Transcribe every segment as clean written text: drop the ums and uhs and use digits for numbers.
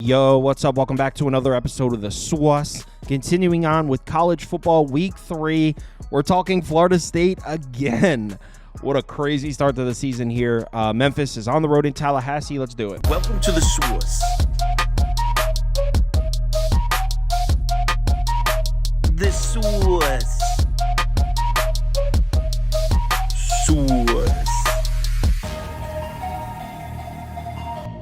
Yo, what's up? Welcome back to another episode of The Sauce. Continuing on with college football week 3. We're talking Florida State again. What a crazy start to the season here. Memphis is on the road in Tallahassee. Let's do it. Welcome to The Sauce. The Sauce. Sauce.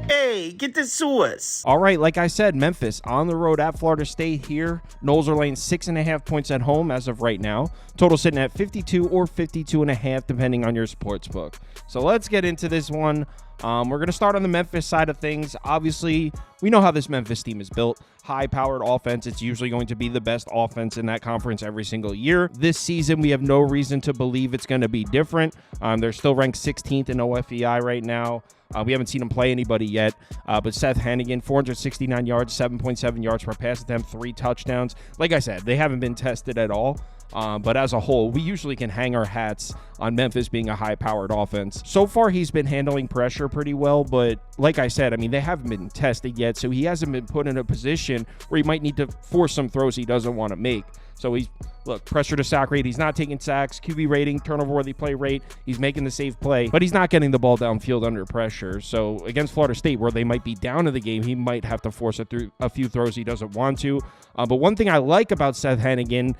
Hey, get the sauce. All right, like I said, Memphis on the road at Florida State here. Noles are laying 6.5 points at home as of right now. Total sitting at 52 or 52.5, depending on your sports book. So let's get into this one. We're going to start on the Memphis side of things. Obviously, we know how this Memphis team is built. High-powered offense. It's usually going to be the best offense in that conference every single year. This season, we have no reason to believe it's going to be different. They're still ranked 16th in OFEI right now. We haven't seen him play anybody yet, but Seth Hannigan, 469 yards, 7.7 yards per pass attempt, 3 touchdowns. Like I said, they haven't been tested at all. But as a whole, we usually can hang our hats on Memphis being a high-powered offense. So far, he's been handling pressure pretty well, but like I said, I mean, they haven't been tested yet, so he hasn't been put in a position where he might need to force some throws he doesn't want to make. So he's, look, pressure to sack rate, he's not taking sacks, QB rating, turnover-worthy play rate, he's making the safe play, but he's not getting the ball downfield under pressure. So against Florida State, where they might be down in the game, he might have to force it through a few throws he doesn't want to. But one thing I like about Seth Hannigan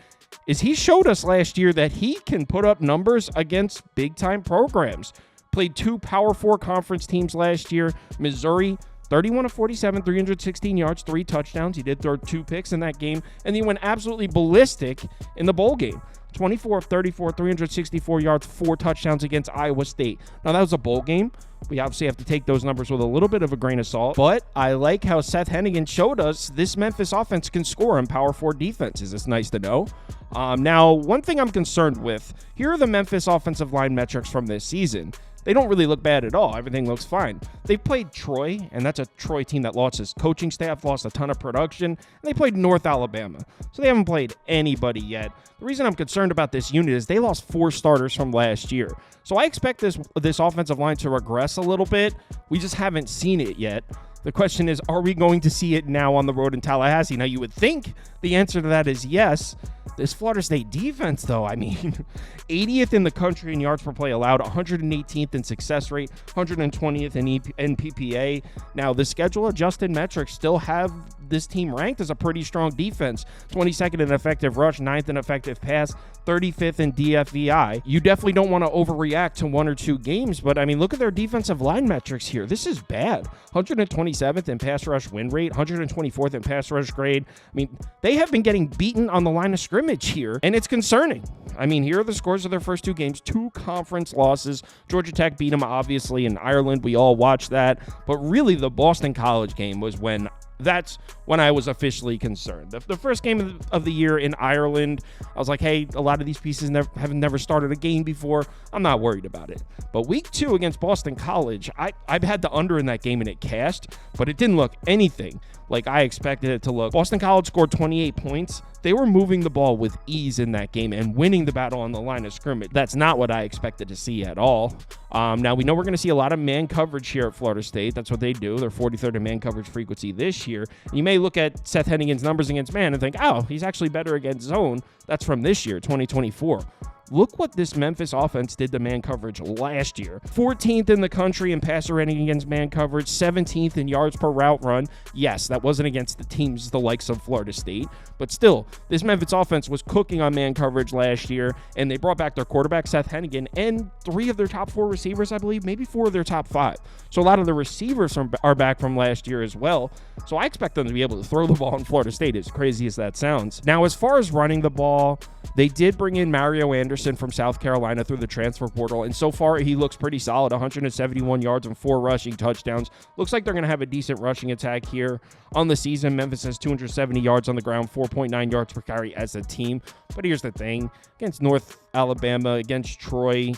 is he showed us last year that he can put up numbers against big-time programs. Played 2 Power 4 conference teams last year. Missouri, 31 of 47, 316 yards, 3 touchdowns. He did throw 2 picks in that game, and he went absolutely ballistic in the bowl game. 24 of 34, 364 yards, 4 touchdowns against Iowa State. Now, that was a bowl game. We obviously have to take those numbers with a little bit of a grain of salt, but I like how Seth Hannigan showed us this Memphis offense can score in Power 4 defenses. It's nice to know. Now, one thing I'm concerned with, here are the Memphis offensive line metrics from this season. They don't really look bad at all. Everything looks fine. They've played Troy, and that's a Troy team that lost his coaching staff, lost a ton of production, and they played North Alabama. So they haven't played anybody yet. The reason I'm concerned about this unit is they lost 4 starters from last year. So I expect this offensive line to regress a little bit. We just haven't seen it yet. The question is, are we going to see it now on the road in Tallahassee? Now, you would think the answer to that is yes. This Florida State defense, though, I mean, 80th in the country in yards per play allowed, 118th in success rate, 120th in PPA. Now, the schedule-adjusted metrics still have this team ranked as a pretty strong defense. 22nd in effective rush, 9th in effective pass, 35th in DFVI. You definitely don't want to overreact to 1 or 2 games, but, I mean, look at their defensive line metrics here. This is bad. 127th in pass rush win rate, 124th in pass rush grade. I mean, they have been getting beaten on the line of scrimmage here, and it's concerning. I mean, here are the scores of their first 2 games, 2 conference losses. Georgia Tech beat them, obviously, in Ireland. We all watched that. But really, the Boston College game was when I was officially concerned. The first game of the year in Ireland, I was like, hey, a lot of these pieces have never started a game before. I'm not worried about it. But week 2 against Boston College, I've had the under in that game and it cashed, but it didn't look anything like I expected it to look. Boston College scored 28 points. They were moving the ball with ease in that game and winning the battle on the line of scrimmage. That's not what I expected to see at all. Now, we know we're going to see a lot of man coverage here at Florida State. That's what they do. They're 43rd in man coverage frequency this year. You may look at Seth Hennigan's numbers against man and think, oh, he's actually better against zone. That's from this year, 2024. Look what this Memphis offense did to man coverage last year. 14th in the country in passer rating against man coverage, 17th in yards per route run. Yes, that wasn't against the teams the likes of Florida State, but still, this Memphis offense was cooking on man coverage last year, and they brought back their quarterback, Seth Hannigan, and 3 of their top 4 receivers, I believe, maybe 4 of their top 5. So a lot of the receivers are back from last year as well. So I expect them to be able to throw the ball in Florida State, as crazy as that sounds. Now, as far as running the ball, they did bring in Mario Anderson from South Carolina through the transfer portal, and so far he looks pretty solid. 171 yards and 4 rushing touchdowns. Looks like they're going to have a decent rushing attack here on the season. Memphis has 270 yards on the ground, 4.9 yards per carry as a team. But here's the thing. Against North Alabama, against Troy,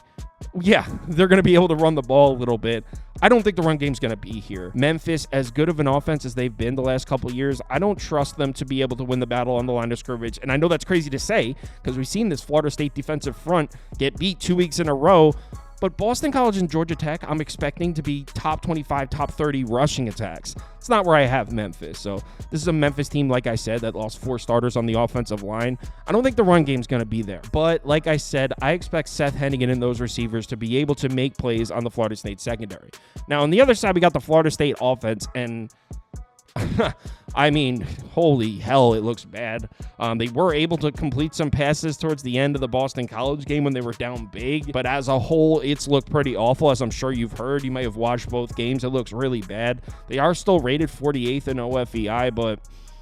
yeah, they're going to be able to run the ball a little bit. I don't think the run game's going to be here. Memphis, as good of an offense as they've been the last couple of years, I don't trust them to be able to win the battle on the line of scrimmage. And I know that's crazy to say because we've seen this Florida State defensive front get beat 2 weeks in a row But Boston College and Georgia Tech, I'm expecting to be top 25, top 30 rushing attacks. It's not where I have Memphis. So this is a Memphis team, like I said, that lost 4 starters on the offensive line. I don't think the run game's going to be there. But like I said, I expect Seth Hennigan and those receivers to be able to make plays on the Florida State secondary. Now, on the other side, we got the Florida State offense, and I mean, holy hell, it looks bad. They were able to complete some passes towards the end of the Boston College game when they were down big, but as a whole, it's looked pretty awful. As I'm sure you've heard, you may have watched both games. It looks really bad. They are still rated 48th in OFEI, but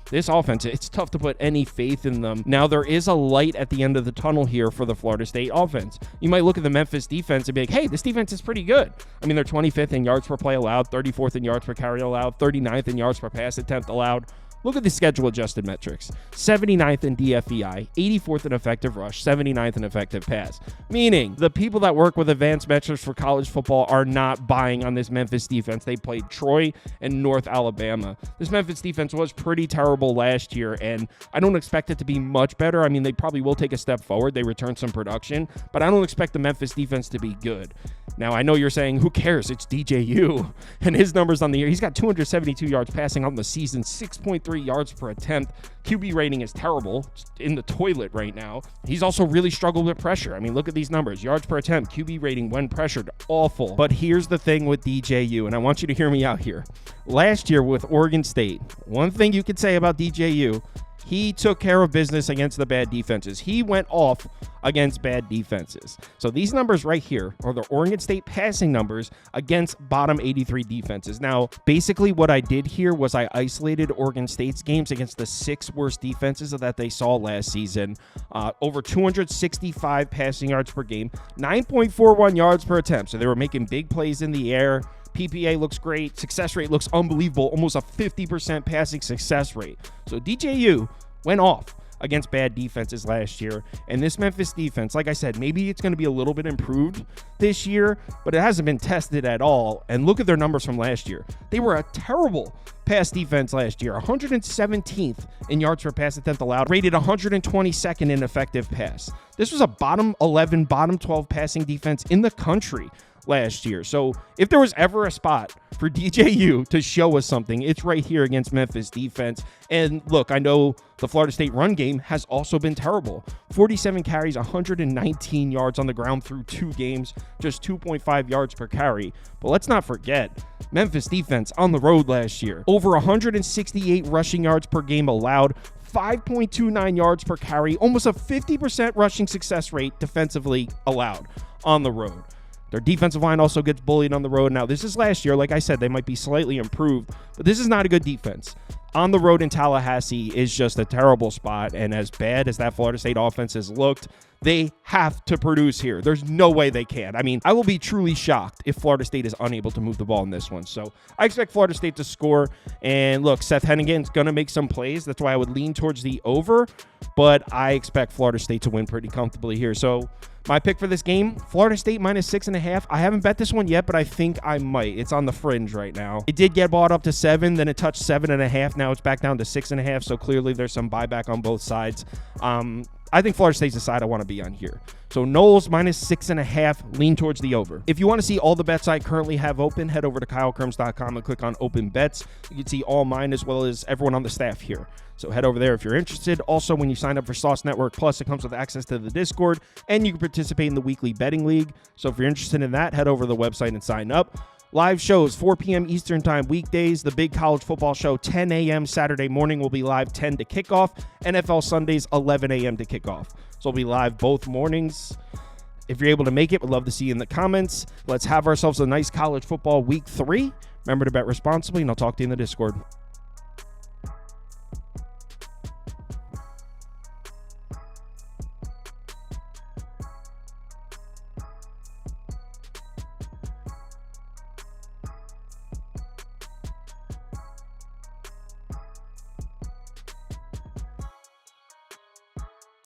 this offense, it's tough to put any faith in them. Now, there is a light at the end of the tunnel here for the Florida State offense. You might look at the Memphis defense and be like, hey, this defense is pretty good. I mean, they're 25th in yards per play allowed, 34th in yards per carry allowed, 39th in yards per pass attempt allowed. Look at the schedule-adjusted metrics. 79th in DFEI, 84th in effective rush, 79th in effective pass. Meaning, the people that work with advanced metrics for college football are not buying on this Memphis defense. They played Troy and North Alabama. This Memphis defense was pretty terrible last year, and I don't expect it to be much better. I mean, they probably will take a step forward. They return some production, but I don't expect the Memphis defense to be good. Now, I know you're saying, who cares? It's DJU. And his numbers on the year, he's got 272 yards passing on the season, 6.3 yards per attempt. QB rating is terrible. It's in the toilet right now. He's also really struggled with pressure. I mean, look at these numbers. Yards per attempt, QB rating when pressured, awful. But here's the thing with DJU, and I want you to hear me out here. Last year with Oregon State, one thing you could say about DJU, he took care of business against the bad defenses. He went off against bad defenses. So these numbers right here are the Oregon State passing numbers against bottom 83 defenses. Now, basically what I did here was I isolated Oregon State's games against the 6 worst defenses that they saw last season. Over 265 passing yards per game, 9.41 yards per attempt. So they were making big plays in the air. PPA looks great. Success rate looks unbelievable. Almost a 50% passing success rate. So DJU went off against bad defenses last year. And this Memphis defense, like I said, maybe it's going to be a little bit improved this year, but it hasn't been tested at all. And look at their numbers from last year. They were a terrible pass defense last year, 117th in yards per pass attempt allowed, rated 122nd in effective pass. This was a bottom 11, bottom 12 passing defense in the country last year. So if there was ever a spot for DJU to show us something, it's right here against Memphis defense. And look, I know the Florida State run game has also been terrible. 47 carries, 119 yards on the ground through 2 games, just 2.5 yards per carry. But let's not forget, Memphis defense on the road last year, over 168 rushing yards per game allowed, 5.29 yards per carry, almost a 50% rushing success rate defensively allowed on the road. Their defensive line also gets bullied on the road. Now, this is last year. Like I said, they might be slightly improved, but this is not a good defense. On the road in Tallahassee is just a terrible spot, and as bad as that Florida State offense has looked, they have to produce here. There's no way they can. I mean, I will be truly shocked if Florida State is unable to move the ball in this one. So I expect Florida State to score. And look, Seth Hennigan's going to make some plays. That's why I would lean towards the over, but I expect Florida State to win pretty comfortably here. So my pick for this game, Florida State minus 6.5. I haven't bet this one yet, but I think I might. It's on the fringe right now. It did get bought up to 7, then it touched 7.5. Now it's back down to 6.5. So clearly there's some buyback on both sides. I think Florida State's the side I want to be on here. So Noles minus 6.5, lean towards the over. If you want to see all the bets I currently have open, head over to KyleKirms.com and click on open bets. You can see all mine as well as everyone on the staff here. So head over there if you're interested. Also, when you sign up for Sauce Network Plus, it comes with access to the Discord, and you can participate in the weekly betting league. So if you're interested in that, head over to the website and sign up. Live shows, 4 p.m. Eastern Time weekdays. The big college football show, 10 a.m. Saturday morning, will be live 10 to kickoff. NFL Sundays, 11 a.m. to kickoff. So we'll be live both mornings. If you're able to make it, we'd love to see you in the comments. Let's have ourselves a nice college football week 3. Remember to bet responsibly, and I'll talk to you in the Discord.